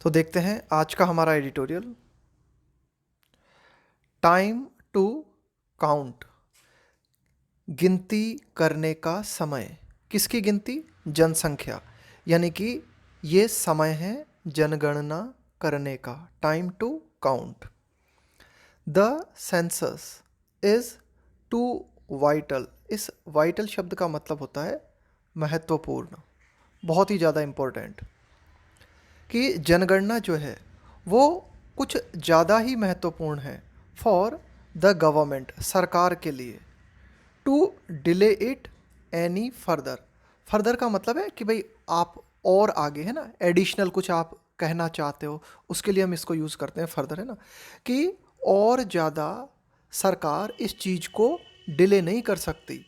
तो देखते हैं आज का हमारा एडिटोरियल। टाइम टू काउंट, गिनती करने का समय। किसकी गिनती? जनसंख्या। यानी कि ये समय है जनगणना करने का। Time to count. The census is too vital. इस वाइटल शब्द का मतलब होता है महत्वपूर्ण, बहुत ही ज़्यादा इम्पोर्टेंट। कि जनगणना जो है वो कुछ ज़्यादा ही महत्वपूर्ण है फॉर द गवर्नमेंट, सरकार के लिए। To delay it any further. Further का मतलब है कि भाई आप और आगे, है ना, एडिशनल कुछ आप कहना चाहते हो, उसके लिए हम इसको यूज़ करते हैं फर्दर, है ना, कि और ज़्यादा सरकार इस चीज़ को डिले नहीं कर सकती।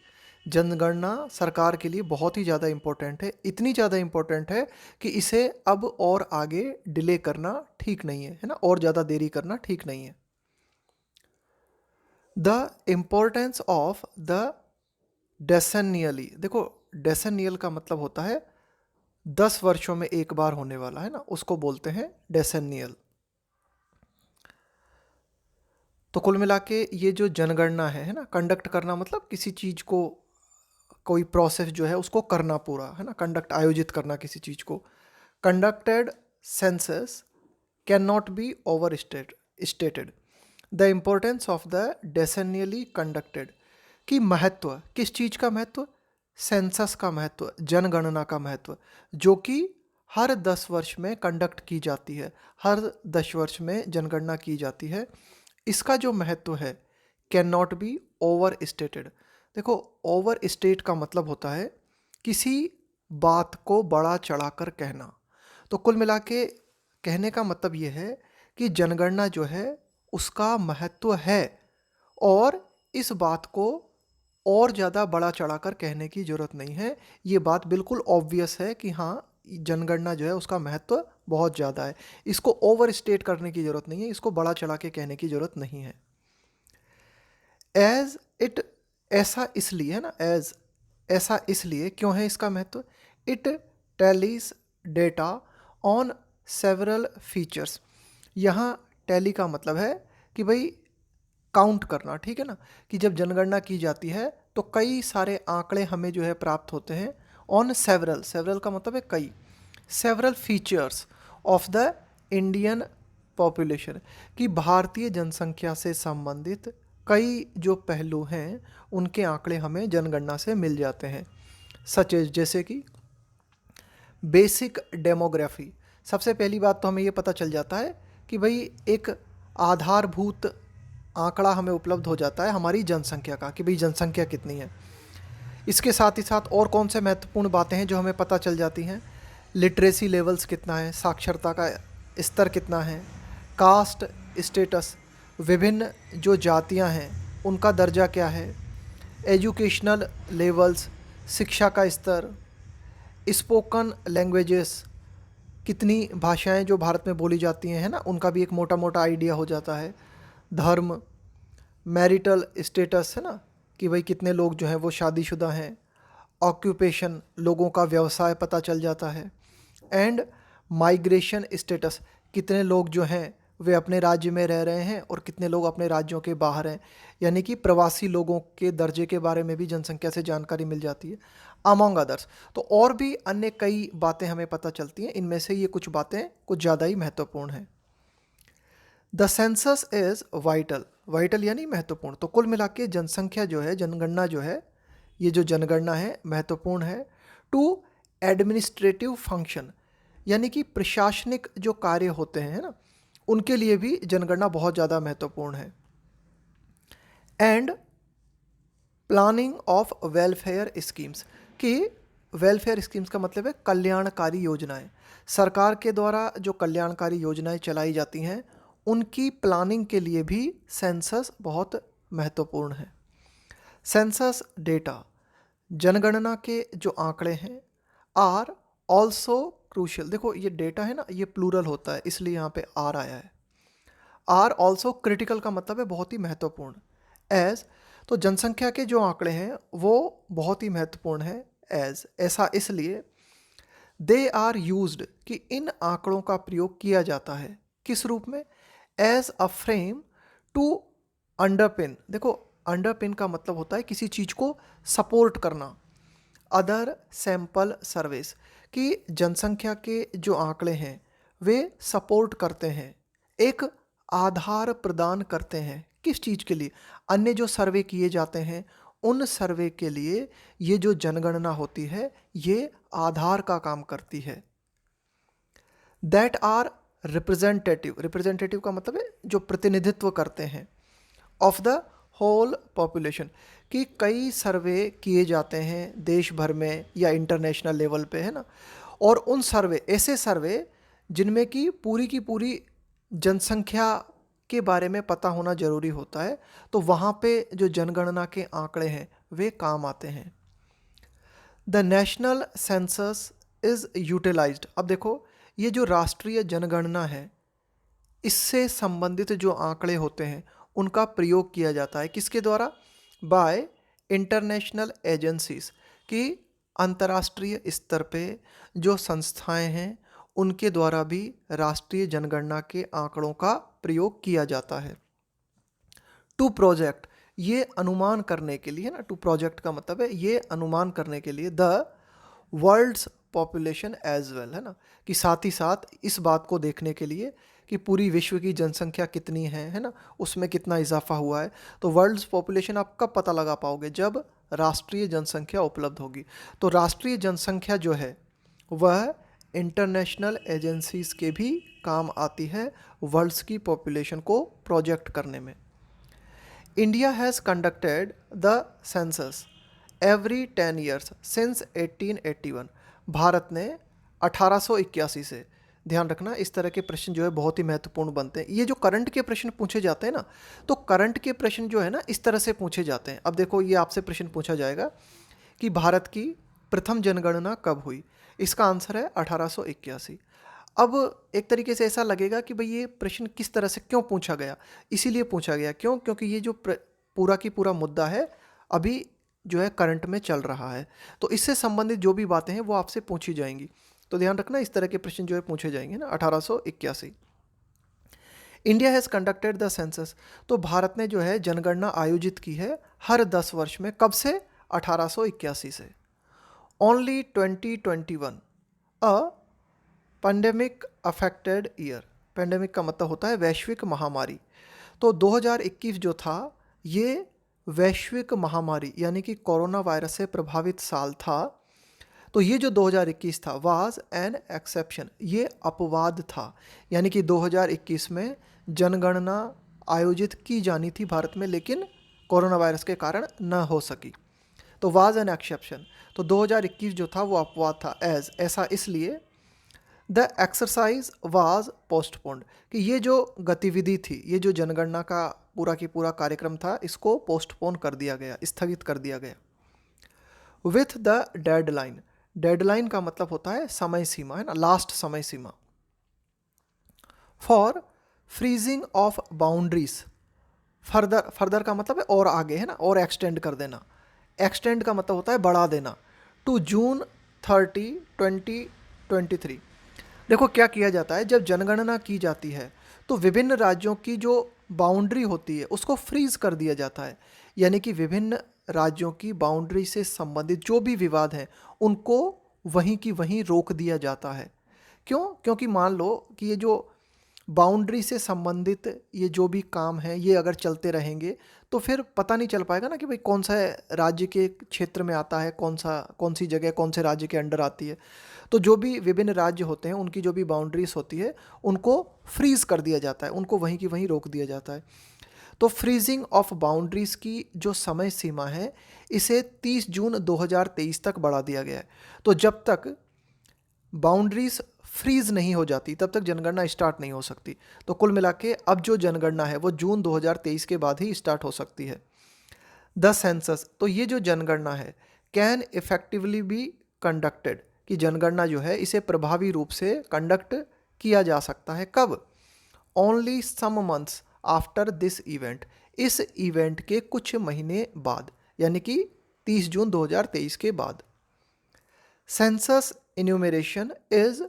जनगणना सरकार के लिए बहुत ही ज़्यादा इम्पोर्टेंट है, इतनी ज़्यादा इम्पोर्टेंट है कि इसे अब और आगे डिले करना ठीक नहीं है ना, और ज़्यादा देरी करना ठीक नहीं है। The importance of the decennially. देखो, डेसेनियल का मतलब होता है 10 वर्षों में एक बार होने वाला, है ना, उसको बोलते हैं डेसेनियल। तो कुल मिला के ये जो जनगणना है ना, कंडक्ट करना मतलब किसी चीज़ को, कोई प्रोसेस जो है उसको करना पूरा, है ना, कंडक्ट, आयोजित करना किसी चीज़ को। Conducted census can not be over stated. The importance of the decennially conducted. कि महत्व, किस चीज़ का महत्व? सेंसस का महत्व, जनगणना का महत्व, जो कि हर 10 वर्ष में कंडक्ट की जाती है। हर 10 वर्ष में जनगणना की जाती है। इसका जो महत्व है can not be over stated. देखो, ओवर स्टेट का मतलब होता है किसी बात को बड़ा चढ़ाकर कहना। तो कुल मिला के कहने का मतलब ये है कि जनगणना जो है उसका महत्व है, और इस बात को और ज़्यादा बड़ा चढ़ाकर कहने की ज़रूरत नहीं है। ये बात बिल्कुल ऑब्वियस है कि हाँ, जनगणना जो है उसका महत्व बहुत ज़्यादा है। इसको ओवर स्टेट करने की ज़रूरत नहीं है, इसको बड़ा चढ़ा के कहने की ज़रूरत नहीं है। एज इट, ऐसा इसलिए, है ना, एज, ऐसा इसलिए क्यों है इसका महत्व? It tallies data on several features. यहाँ टैली का मतलब है कि भाई काउंट करना, ठीक है ना, कि जब जनगणना की जाती है तो कई सारे आंकड़े हमें जो है प्राप्त होते हैं। ऑन सेवरल, सेवरल का मतलब है कई, several features of the Indian population. कि भारतीय जनसंख्या से संबंधित कई जो पहलू हैं उनके आंकड़े हमें जनगणना से मिल जाते हैं। सच एज, जैसे कि बेसिक डेमोग्राफी। सबसे पहली बात तो हमें ये पता चल जाता है कि भाई एक आधारभूत आंकड़ा हमें उपलब्ध हो जाता है हमारी जनसंख्या का, कि भाई जनसंख्या कितनी है। इसके साथ ही साथ और कौन से महत्वपूर्ण बातें हैं जो हमें पता चल जाती हैं? लिटरेसी लेवल्स कितना है, साक्षरता का स्तर कितना है, कास्ट स्टेटस, विभिन्न जो जातियां हैं उनका दर्जा क्या है, एजुकेशनल लेवल्स, शिक्षा का स्तर, स्पोकन लैंग्वेजेस, कितनी भाषाएं जो भारत में बोली जाती हैं, है ना, उनका भी एक मोटा मोटा आइडिया हो जाता है। धर्म, मैरिटल स्टेटस, है ना, कि भाई कितने लोग जो हैं वो शादीशुदा हैं। ऑक्यूपेशन, लोगों का व्यवसाय पता चल जाता है। एंड माइग्रेशन स्टेटस, कितने लोग जो हैं वे अपने राज्य में रह रहे हैं और कितने लोग अपने राज्यों के बाहर हैं। यानी कि प्रवासी लोगों के दर्जे के बारे में भी जनसंख्या से जानकारी मिल जाती है, अमॉन्ग अदर्स। तो और भी अन्य कई बातें हमें पता चलती हैं, इनमें से ये कुछ बातें कुछ ज़्यादा ही महत्वपूर्ण हैं। The census is vital, vital यानी महत्वपूर्ण। तो कुल मिला के जनसंख्या जो है, जनगणना जो है, ये जो जनगणना है महत्वपूर्ण है टू एडमिनिस्ट्रेटिव फंक्शन। यानी कि प्रशासनिक जो कार्य होते हैं ना, उनके लिए भी जनगणना बहुत ज़्यादा महत्वपूर्ण है। And planning of welfare schemes. कि वेलफेयर स्कीम्स का मतलब है कल्याणकारी योजनाएं। सरकार के द्वारा जो कल्याणकारी योजनाएं चलाई जाती हैं उनकी प्लानिंग के लिए भी सेंसस बहुत महत्वपूर्ण है। सेंसस डेटा, जनगणना के जो आंकड़े हैं, आर ऑल्सो क्रूशियल। देखो, ये डेटा है ना, ये प्लूरल होता है इसलिए यहाँ पे आर आया है। आर ऑल्सो क्रिटिकल का मतलब है बहुत ही महत्वपूर्ण। एज, तो जनसंख्या के जो आंकड़े हैं वो बहुत ही महत्वपूर्ण है। एज, ऐसा इसलिए दे आर यूज्ड कि इन आंकड़ों का प्रयोग किया जाता है किस रूप में? As a frame to underpin, देखो अंडरपिन का मतलब होता है किसी चीज को सपोर्ट करना, अदर सैंपल सर्वेस कि जनसंख्या के जो आंकड़े हैं वे सपोर्ट करते हैं, एक आधार प्रदान करते हैं किस चीज़ के लिए? अन्य जो सर्वे किए जाते हैं उन सर्वे के लिए ये जो जनगणना होती है ये आधार का काम करती है। दैट आर रिप्रेजेंटेटिव, रिप्रेजेंटेटिव का मतलब है जो प्रतिनिधित्व करते हैं, ऑफ द होल पॉपुलेशन कि कई सर्वे किए जाते हैं देश भर में या इंटरनेशनल लेवल पे, है ना, और उन सर्वे, ऐसे सर्वे जिनमें कि पूरी की पूरी जनसंख्या के बारे में पता होना जरूरी होता है, तो वहाँ पे जो जनगणना के आंकड़े हैं वे काम आते हैं। The national census is utilised, अब देखो ये जो राष्ट्रीय जनगणना है इससे संबंधित जो आंकड़े होते हैं उनका प्रयोग किया जाता है किसके द्वारा? बाय इंटरनेशनल एजेंसीज कि अंतर्राष्ट्रीय स्तर पे जो संस्थाएं हैं उनके द्वारा भी राष्ट्रीय जनगणना के आंकड़ों का प्रयोग किया जाता है। टू प्रोजेक्ट, ये अनुमान करने के लिए ना, टू प्रोजेक्ट का मतलब है ये अनुमान करने के लिए, the world's population as well, है ना, कि साथ ही साथ इस बात को देखने के लिए कि पूरी विश्व की जनसंख्या कितनी है ना, उसमें कितना इजाफा हुआ है। तो वर्ल्ड्स पॉपुलेशन आप कब पता लगा पाओगे? जब राष्ट्रीय जनसंख्या उपलब्ध होगी। तो राष्ट्रीय जनसंख्या जो है वह इंटरनेशनल एजेंसीज के भी काम आती है वर्ल्ड्स की पॉपुलेशन को प्रोजेक्ट करने में। India has conducted the census every 10 years since 1881, Bharat ने 1881 से, ध्यान रखना इस तरह के प्रश्न जो है बहुत ही महत्वपूर्ण बनते हैं। ये जो करंट के प्रश्न पूछे जाते हैं ना, तो करंट के प्रश्न जो है ना इस तरह से पूछे जाते हैं। अब देखो ये आपसे प्रश्न पूछा जाएगा कि भारत की प्रथम जनगणना कब हुई? इसका आंसर है 1881। अब एक तरीके से ऐसा लगेगा कि भाई ये प्रश्न किस तरह से क्यों पूछा गया? इसीलिए पूछा गया, क्यों? क्योंकि ये जो पूरा की पूरा मुद्दा है अभी जो है करंट में चल रहा है, तो इससे संबंधित जो भी बातें हैं वो आपसे पूछी जाएंगी। तो ध्यान रखना इस तरह के प्रश्न जो है पूछे जाएंगे ना। 1881 India has conducted the census, तो भारत ने जो है जनगणना आयोजित की है हर 10 वर्ष में। कब से? 1881 से। Only 2021 a pandemic affected year, pandemic का मतलब होता है वैश्विक महामारी, तो 2021 जो था ये वैश्विक महामारी यानी कि कोरोना वायरस से प्रभावित साल था। तो ये जो 2021 था वाज एन एक्सेप्शन, ये अपवाद था, यानी कि 2021 में जनगणना आयोजित की जानी थी भारत में लेकिन कोरोना वायरस के कारण न हो सकी, तो वाज एन एक्सेप्शन। तो 2021 जो था वो अपवाद था, एज ऐसा इसलिए द एक्सरसाइज वाज पोस्टपोन्ड कि ये जो गतिविधि थी, ये जो जनगणना का पूरा की पूरा कार्यक्रम था, इसको पोस्टपोन कर दिया गया, स्थगित कर दिया गया। विथ द डेडलाइन, डेडलाइन का मतलब होता है समय सीमा, है ना, लास्ट समय सीमा। For freezing of boundaries, further, further का मतलब है और आगे, है ना, और एक्सटेंड कर देना, एक्सटेंड का मतलब होता है बढ़ा देना, टू जून 30, 2023। देखो क्या किया जाता है, जब जनगणना की जाती है तो विभिन्न राज्यों की जो बाउंड्री होती है उसको फ्रीज कर दिया जाता है, यानी कि विभिन्न राज्यों की बाउंड्री से संबंधित जो भी विवाद हैं उनको वहीं की वहीं रोक दिया जाता है। क्यों? क्योंकि मान लो कि ये जो बाउंड्री से संबंधित ये जो भी काम है ये अगर चलते रहेंगे तो फिर पता नहीं चल पाएगा ना कि भाई कौन सा राज्य के क्षेत्र में आता है, कौन सी जगह कौन से राज्य के अंडर आती है। तो जो भी विभिन्न राज्य होते हैं उनकी जो भी बाउंड्रीज होती है उनको फ्रीज कर दिया जाता है, उनको वहीं की वहीं रोक दिया जाता है। तो फ्रीजिंग ऑफ बाउंड्रीज की जो समय सीमा है इसे 30 जून 2023 तक बढ़ा दिया गया है। तो जब तक बाउंड्रीज फ्रीज नहीं हो जाती तब तक जनगणना स्टार्ट नहीं हो सकती। तो कुल मिला के अब जो जनगणना है वो जून 2023 के बाद ही स्टार्ट हो सकती है। द सेंसस, तो ये जो जनगणना है कैन इफेक्टिवली बी कंडक्टेड, कि जनगणना जो है इसे प्रभावी रूप से कंडक्ट किया जा सकता है। कब? Only some months after this event, इस इवेंट के कुछ महीने बाद, यानी कि 30 जून 2023 के बाद। Census enumeration is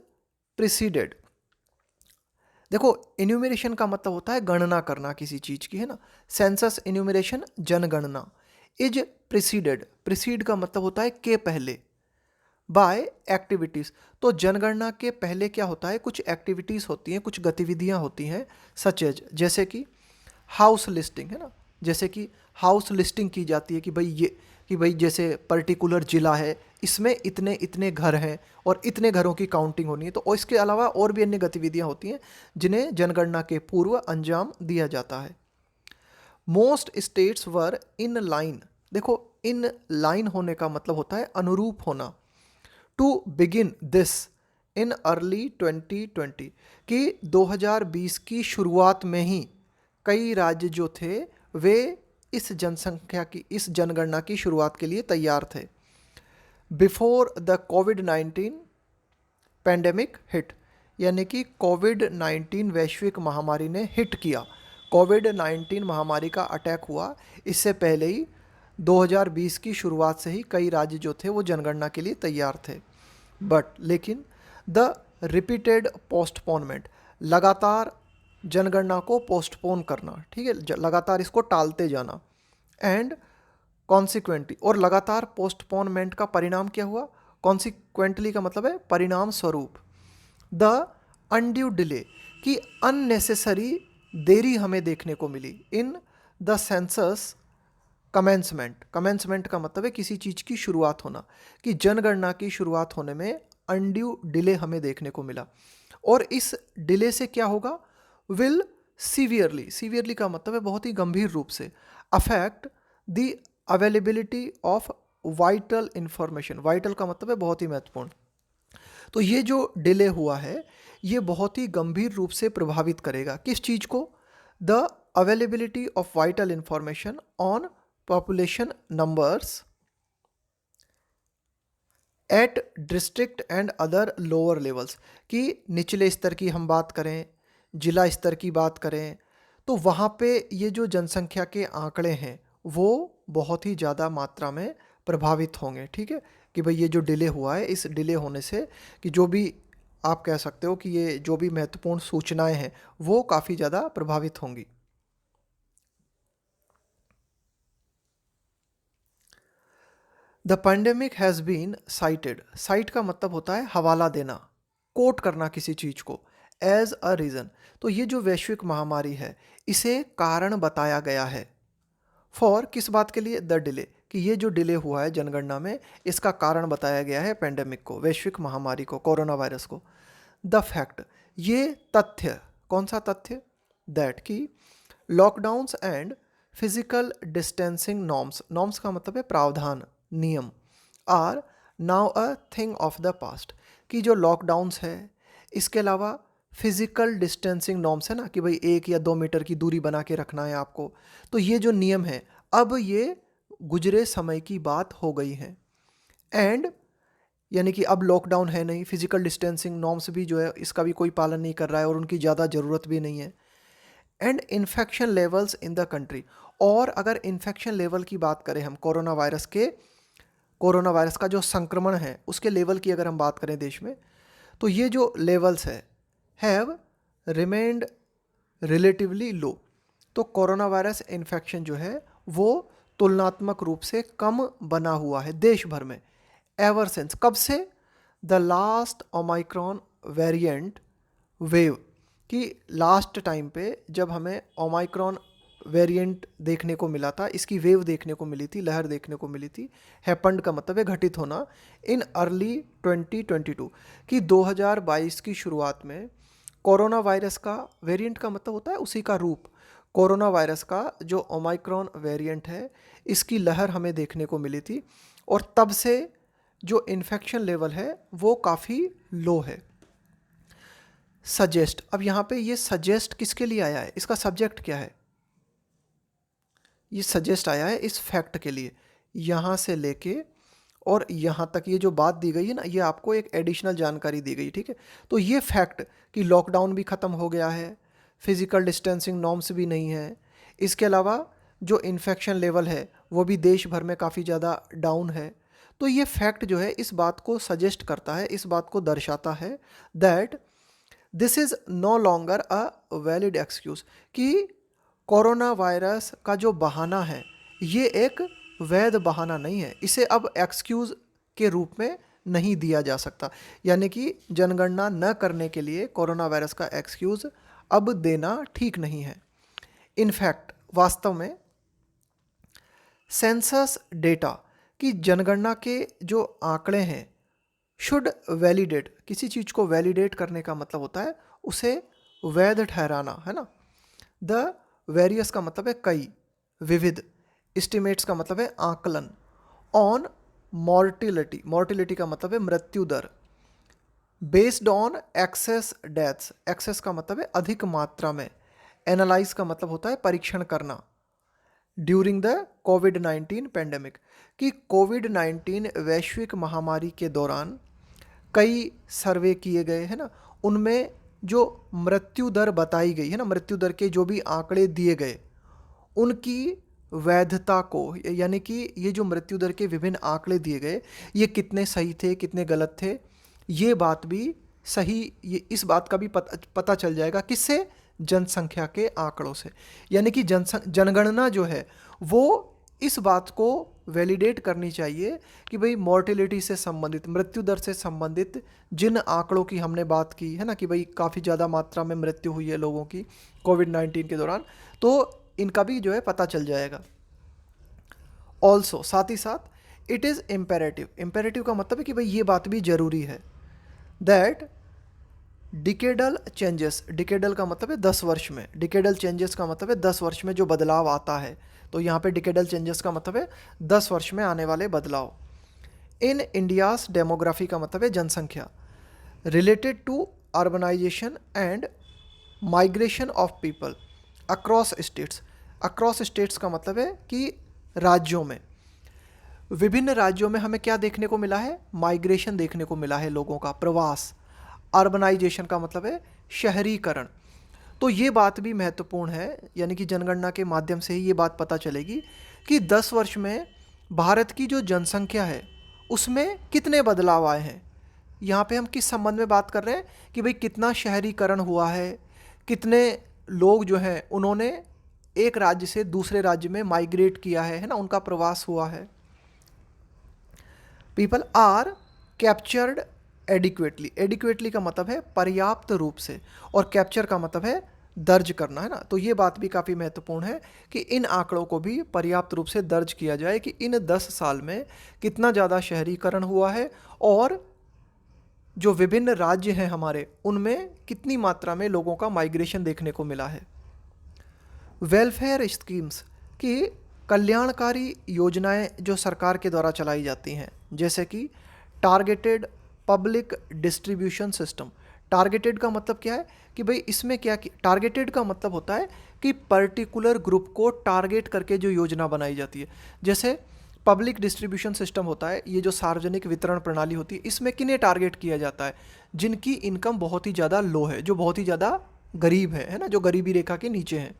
preceded. देखो इन्यूमरेशन का मतलब होता है गणना करना किसी चीज की, है ना। सेंसस इन्यूमरेशन जनगणना इज प्रिसीडेड, प्रिसीड का मतलब होता है के पहले, बाय एक्टिविटीज। तो जनगणना के पहले क्या होता है, कुछ एक्टिविटीज होती हैं, कुछ गतिविधियां होती हैं, सच एज जैसे कि हाउस लिस्टिंग, है ना। जैसे कि हाउस लिस्टिंग की जाती है कि भाई जैसे पर्टिकुलर जिला है, इसमें इतने इतने घर हैं और इतने घरों की काउंटिंग होनी है। तो और इसके अलावा और भी अन्य गतिविधियां होती हैं जिन्हें जनगणना के पूर्व अंजाम दिया जाता है। Most states were in line, देखो इन लाइन होने का मतलब होता है अनुरूप होना, to begin this in early 2020, कि 2020 की शुरुआत में ही कई राज्य जो थे वे इस जनगणना की शुरुआत के लिए तैयार थे। Before the covid pandemic hit, यानी कि कोविड-19 वैश्विक महामारी ने हिट किया, कोविड-19 महामारी का अटैक हुआ, इससे पहले ही 2020 की शुरुआत से ही कई राज्य जो थे वो जनगणना के लिए तैयार थे। बट लेकिन द रिपीटेड पोस्टपोनमेंट, लगातार जनगणना को पोस्टपोन करना, ठीक है, लगातार इसको टालते जाना, एंड कॉन्सिक्वेंटली, और लगातार पोस्टपोनमेंट का परिणाम क्या हुआ, कॉन्सिक्वेंटली का मतलब है परिणाम स्वरूप, द अनड्यू डिले, कि अननेसेसरी देरी हमें देखने को मिली in the census commencement, commencement का मतलब है किसी चीज़ की शुरुआत होना, कि जनगणना की शुरुआत होने में अनड्यू डिले हमें देखने को मिला। और इस डिले से क्या होगा, विल सीवियरली, सीवियरली का मतलब है बहुत ही गंभीर रूप से, affect the availability of vital information, vital का मतलब है बहुत ही महत्वपूर्ण। तो ये जो डिले हुआ है ये बहुत ही गंभीर रूप से प्रभावित करेगा किस चीज़ को, the availability of vital information on population numbers at district and other lower levels, कि निचले स्तर की हम बात करें, जिला स्तर की बात करें, तो वहाँ पे ये जो जनसंख्या के आंकड़े हैं वो बहुत ही ज़्यादा मात्रा में प्रभावित होंगे, ठीक है। कि भाई ये जो डिले हुआ है, इस डिले होने से कि जो भी आप कह सकते हो कि ये जो भी महत्वपूर्ण सूचनाएं हैं वो काफ़ी ज़्यादा प्रभावित होंगी। The pandemic has been cited, cite का मतलब होता है हवाला देना, कोट करना किसी चीज़ को, एज अ रीज़न। तो ये जो वैश्विक महामारी है इसे कारण बताया गया है, फॉर किस बात के लिए, द डिले, कि ये जो डिले हुआ है जनगणना में इसका कारण बताया गया है पैंडेमिक को, वैश्विक महामारी को, कोरोना वायरस को। द फैक्ट, ये तथ्य, कौन सा तथ्य, दैट कि lockdowns and physical distancing norms, norms का मतलब है प्रावधान, नियम, are now a thing of the past, कि जो लॉकडाउन्स है इसके अलावा फिजिकल डिस्टेंसिंग नॉर्म्स है ना, कि भाई 1 या 2 मीटर की दूरी बना के रखना है आपको, तो ये जो नियम है अब ये गुजरे समय की बात हो गई है। एंड यानी कि अब लॉकडाउन है नहीं, फिजिकल डिस्टेंसिंग नॉर्म्स भी जो है इसका भी कोई पालन नहीं कर रहा है और उनकी ज़्यादा ज़रूरत भी नहीं है। And infection levels in the country, और अगर इन्फेक्शन लेवल की बात करें हम, कोरोना वायरस का जो संक्रमण है उसके लेवल की अगर हम बात करें देश में, तो ये जो लेवल्स है हैव रिमेंड रिलेटिवली लो, तो कोरोना वायरस इन्फेक्शन जो है वो तुलनात्मक रूप से कम बना हुआ है देश भर में, एवर सिंस, कब से, the last Omicron variant wave, कि लास्ट टाइम पे जब हमें ओमाइक्रॉन वेरिएंट देखने को मिला था, इसकी वेव देखने को मिली थी, लहर देखने को मिली थी, हैपेंड का मतलब है घटित होना, इन अर्ली 2022, कि 2022 की शुरुआत में कोरोना वायरस का, वेरिएंट का मतलब होता है उसी का रूप, कोरोना वायरस का जो ओमाइक्रॉन वेरिएंट है इसकी लहर हमें देखने को मिली थी, और तब से जो इन्फेक्शन लेवल है वो काफ़ी लो है। सजेस्ट, अब यहाँ पे ये सजेस्ट किसके लिए आया है, इसका सब्जेक्ट क्या है, ये सजेस्ट आया है इस फैक्ट के लिए, यहाँ से लेके और यहाँ तक ये जो बात दी गई है ना, ये आपको एक एडिशनल जानकारी दी गई, ठीक है। तो ये फैक्ट कि लॉकडाउन भी ख़त्म हो गया है, फिज़िकल डिस्टेंसिंग नॉर्म्स भी नहीं है, इसके अलावा जो इन्फेक्शन लेवल है वो भी देश भर में काफ़ी ज़्यादा डाउन है, तो ये फैक्ट जो है इस बात को सजेस्ट करता है, इस बात को दर्शाता है that this is no longer a valid excuse कि कोरोना वायरस का जो बहाना है ये एक वैध बहाना नहीं है, इसे अब एक्सक्यूज़ के रूप में नहीं दिया जा सकता। यानी कि जनगणना न करने के लिए कोरोना वायरस का एक्सक्यूज़ अब देना ठीक नहीं है। इनफैक्ट वास्तव में सेंसस डेटा कि जनगणना के जो आंकड़े हैं शुड वैलिडेट, किसी चीज़ को वैलिडेट करने का मतलब होता है उसे वैध ठहराना, है ना। द वेरियस का मतलब है कई, विविध, एस्टिमेट्स का मतलब है आकलन, ऑन मॉर्टिलिटी, मॉर्टिलिटी का मतलब है मृत्यु दर, based on excess deaths, excess का मतलब है अधिक मात्रा में, एनालाइज का मतलब होता है परीक्षण करना, ड्यूरिंग द कोविड-19 पेंडेमिक कि कोविड-19 वैश्विक महामारी के दौरान कई सर्वे किए गए हैं ना, उनमें जो मृत्यु दर बताई गई है ना, मृत्यु दर के जो भी आंकड़े दिए गए उनकी वैधता को, यानी कि ये जो मृत्यु दर के विभिन्न आंकड़े दिए गए ये कितने सही थे कितने गलत थे, ये बात भी सही, ये इस बात का भी पता चल जाएगा किससे, जनसंख्या के आंकड़ों से। यानी कि जनगणना जो है वो इस बात को वैलिडेट करनी चाहिए कि भाई मॉर्टिलिटी से संबंधित, मृत्यु दर से संबंधित जिन आंकड़ों की हमने बात की है ना कि भाई काफ़ी ज़्यादा मात्रा में मृत्यु हुई है लोगों की कोविड-19 के दौरान, तो इनका भी जो है पता चल जाएगा। ऑल्सो साथ ही साथ इट इज़ इम्पेरेटिव, इम्पेरेटिव का मतलब है कि भाई ये बात भी ज़रूरी है दैट डिकेडल चेंजेस, डिकेडल का मतलब है 10 वर्ष में, डिकेडल चेंजेस का मतलब है 10 वर्ष में जो बदलाव आता है, तो यहाँ पे डिकेडल चेंजेस का मतलब है 10 वर्ष में आने वाले बदलाव। इन इंडियाज़ डेमोग्राफी का मतलब है जनसंख्या, related to urbanisation and migration of people across states, across states का मतलब है कि राज्यों में, विभिन्न राज्यों में हमें क्या देखने को मिला है, माइग्रेशन देखने को मिला है, लोगों का प्रवास। अर्बनाइजेशन का मतलब है शहरीकरण, तो ये बात भी महत्वपूर्ण है, यानी कि जनगणना के माध्यम से ही ये बात पता चलेगी कि 10 वर्ष में भारत की जो जनसंख्या है उसमें कितने बदलाव आए हैं। यहाँ पे हम किस संबंध में बात कर रहे हैं कि भाई कितना शहरीकरण हुआ है, कितने लोग जो हैं उन्होंने एक राज्य से दूसरे राज्य में माइग्रेट किया है ना, उनका प्रवास हुआ है। People are captured adequately, adequately का मतलब है पर्याप्त रूप से, और कैप्चर का मतलब है दर्ज करना, है ना। तो ये बात भी काफ़ी महत्वपूर्ण है कि इन आंकड़ों को भी पर्याप्त रूप से दर्ज किया जाए कि इन 10 साल में कितना ज़्यादा शहरीकरण हुआ है और जो विभिन्न राज्य हैं हमारे उनमें कितनी मात्रा में लोगों का माइग्रेशन देखने को मिला है। वेलफेयर स्कीम्स की कल्याणकारी योजनाएं जो सरकार के द्वारा चलाई जाती हैं, जैसे कि targeted public distribution system. Targeted का मतलब क्या है कि भाई इसमें क्या, टारगेटेड का मतलब होता है कि पर्टिकुलर ग्रुप को टारगेट करके जो योजना बनाई जाती है। जैसे पब्लिक डिस्ट्रीब्यूशन सिस्टम होता है, ये जो सार्वजनिक वितरण प्रणाली होती है, इसमें किन्हें टारगेट किया जाता है, जिनकी इनकम बहुत ही ज़्यादा लो है, जो बहुत ही ज़्यादा गरीब है ना, जो गरीबी रेखा के नीचे हैं।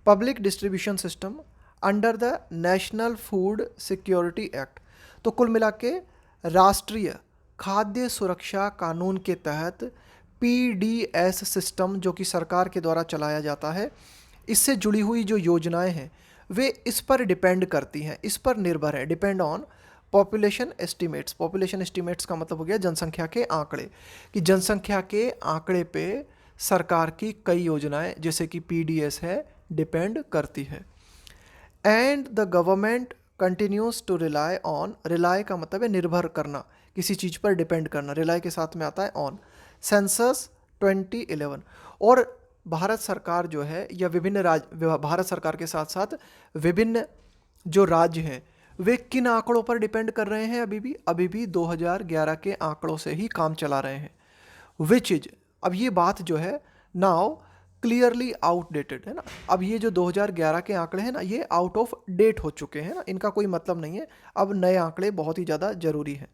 Public distribution system under the national food security act, तो कुल मिला के राष्ट्रीय खाद्य सुरक्षा कानून के तहत पीडीएस सिस्टम जो कि सरकार के द्वारा चलाया जाता है, इससे जुड़ी हुई जो योजनाएं हैं वे इस पर डिपेंड करती हैं, इस पर निर्भर है, depend on population estimates. Population estimates का मतलब हो गया जनसंख्या के आंकड़े, कि जनसंख्या के आंकड़े पे सरकार की कई योजनाएं जैसे कि पीडीएस है डिपेंड करती है। And the government continues to rely on, rely का मतलब है निर्भर करना, किसी चीज़ पर डिपेंड करना, रिलाई के साथ में आता है ऑन, सेंसस 2011। और भारत सरकार जो है या विभिन्न राज्य, भारत सरकार के साथ साथ विभिन्न जो राज्य हैं वे किन आंकड़ों पर डिपेंड कर रहे हैं, अभी भी 2011 के आंकड़ों से ही काम चला रहे हैं। विच इज, अब ये बात जो है नाउ क्लियरली आउटडेटेड, है ना। अब ये जो 2011 के आंकड़े हैं ना ये आउट ऑफ डेट हो चुके हैं ना, इनका कोई मतलब नहीं है, अब नए आंकड़े बहुत ही ज़्यादा जरूरी हैं।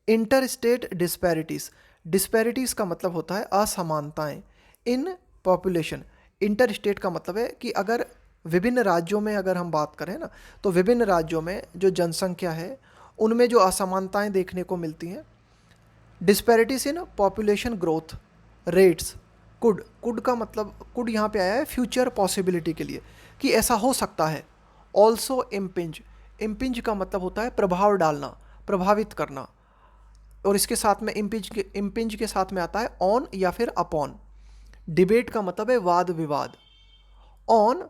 इंटर स्टेट डिस्पैरिटीज़, डिस्पैरिटीज़ का मतलब होता है असमानताएं इन पॉपुलेशन। इंटर स्टेट का मतलब है कि अगर विभिन्न राज्यों में अगर हम बात करें ना, तो विभिन्न राज्यों में जो जनसंख्या है उनमें जो असमानताएं देखने को मिलती हैं, disparities in population growth rates could का मतलब, कुड यहाँ पे आया है फ्यूचर पॉसिबिलिटी के लिए कि ऐसा हो सकता है। ऑल्सो इम्पिंज का मतलब होता है प्रभाव डालना, प्रभावित करना, और इसके साथ में इम्पिंज के साथ में आता है ऑन या फिर अपॉन। डिबेट का मतलब है वाद विवाद। ऑन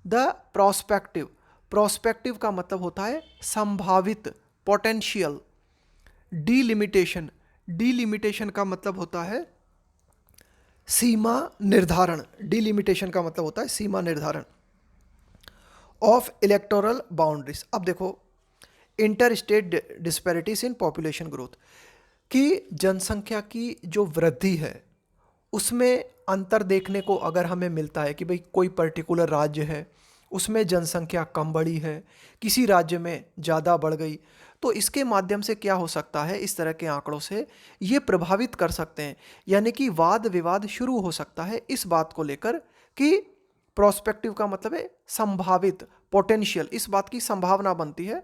द प्रोस्पेक्टिव का मतलब होता है संभावित, पोटेंशियल। डीलिमिटेशन का मतलब होता है सीमा निर्धारण। डीलिमिटेशन का मतलब होता है सीमा निर्धारण। ऑफ इलेक्टोरल बाउंड्रीज, अब देखो inter state disparities in population growth, कि जनसंख्या की जो वृद्धि है उसमें अंतर देखने को अगर हमें मिलता है कि भाई कोई पर्टिकुलर राज्य है उसमें जनसंख्या कम बढ़ी है, किसी राज्य में ज़्यादा बढ़ गई, तो इसके माध्यम से क्या हो सकता है, इस तरह के आंकड़ों से ये प्रभावित कर सकते हैं, यानी कि वाद विवाद शुरू हो सकता है इस बात को लेकर कि प्रोस्पेक्टिव का मतलब है संभावित, पोटेंशियल, इस बात की संभावना बनती है।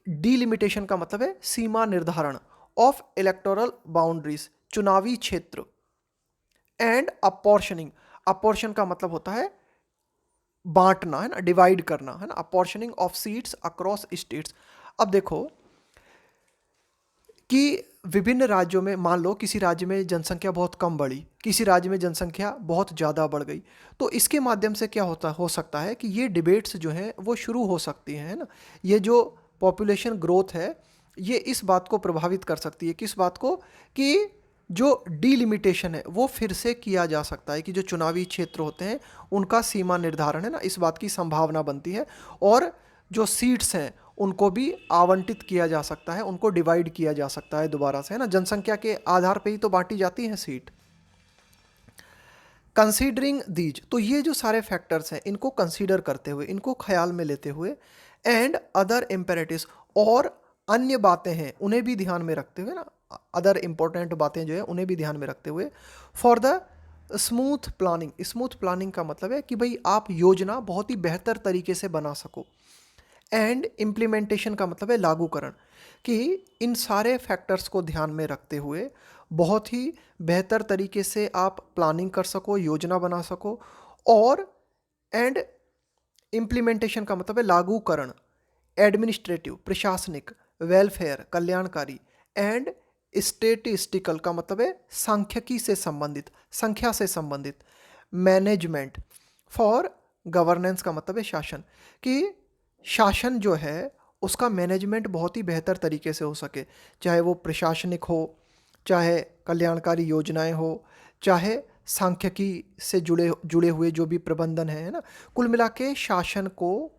डीलिमिटेशन का मतलब है सीमा निर्धारण। ऑफ इलेक्टोरल बाउंड्रीज, चुनावी क्षेत्र। एंड अपॉर्शनिंग, अपॉर्शन का मतलब होता है बांटना, है ना, डिवाइड करना, है ना, अपॉर्शनिंग ऑफ सीट्स अक्रॉस स्टेट्स। अब देखो कि विभिन्न राज्यों में, मान लो किसी राज्य में जनसंख्या बहुत कम बढ़ी, किसी राज्य में जनसंख्या बहुत ज़्यादा बढ़ गई, तो इसके माध्यम से क्या हो सकता है कि ये डिबेट्स जो हैं वो शुरू हो सकती हैं, है ना। ये जो पॉपुलेशन ग्रोथ है ये इस बात को प्रभावित कर सकती है, किस बात को, कि जो डीलिमिटेशन है वो फिर से किया जा सकता है, कि जो चुनावी क्षेत्र होते हैं उनका सीमा निर्धारण, है ना, इस बात की संभावना बनती है। और जो सीट्स हैं उनको भी आवंटित किया जा सकता है, उनको डिवाइड किया जा सकता है दोबारा से, है ना, जनसंख्या के आधार पे ही तो बांटी जाती हैं सीट। कंसीडरिंग दीज, तो ये जो सारे फैक्टर्स हैं इनको कंसीडर करते हुए, इनको ख्याल में लेते हुए, एंड अदर इम्पेरेटिव्स, और अन्य बातें हैं उन्हें भी ध्यान में रखते हुए ना, अदर इम्पोर्टेंट बातें जो है उन्हें भी ध्यान में रखते हुए, for the smooth planning. Smooth planning का मतलब है कि भाई आप योजना बहुत ही बेहतर तरीके से बना सको। एंड इम्प्लीमेंटेशन का मतलब है लागूकरण, कि इन सारे फैक्टर्स को ध्यान में रखते हुए बहुत ही बेहतर तरीके से आप प्लानिंग कर सको, योजना बना सको। और एंड इम्प्लीमेंटेशन का मतलब है लागूकरण, एडमिनिस्ट्रेटिव, प्रशासनिक, वेलफेयर, कल्याणकारी। एंड स्टेटिस्टिकल का मतलब है सांख्यिकी से संबंधित, संख्या से संबंधित। मैनेजमेंट, फॉर गवर्नेंस का मतलब है शासन, कि शासन जो है उसका मैनेजमेंट बहुत ही बेहतर तरीके से हो सके, चाहे वो प्रशासनिक हो, चाहे कल्याणकारी योजनाएं हो, चाहे सांख्यिकी से जुड़े हुए जो भी प्रबंधन है ना, कुल मिला के शासन को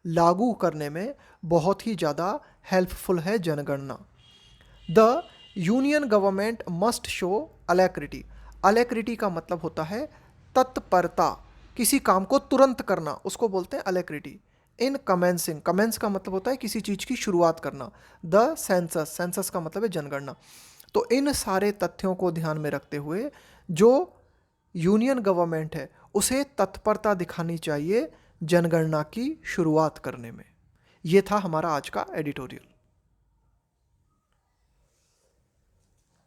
लागू करने में बहुत ही ज़्यादा हेल्पफुल है जनगणना। The union government must show alacrity. Alacrity का मतलब होता है तत्परता, किसी काम को तुरंत करना, उसको बोलते हैं अलैक्रिटी। इन कमेंसिंग, कमेंस का मतलब होता है किसी चीज़ की शुरुआत करना। द सेंसस, सेंसस का मतलब है जनगणना। तो इन सारे तथ्यों को ध्यान में रखते हुए जो यूनियन गवर्नमेंट है उसे तत्परता दिखानी चाहिए जनगणना की शुरुआत करने में। ये था हमारा आज का एडिटोरियल।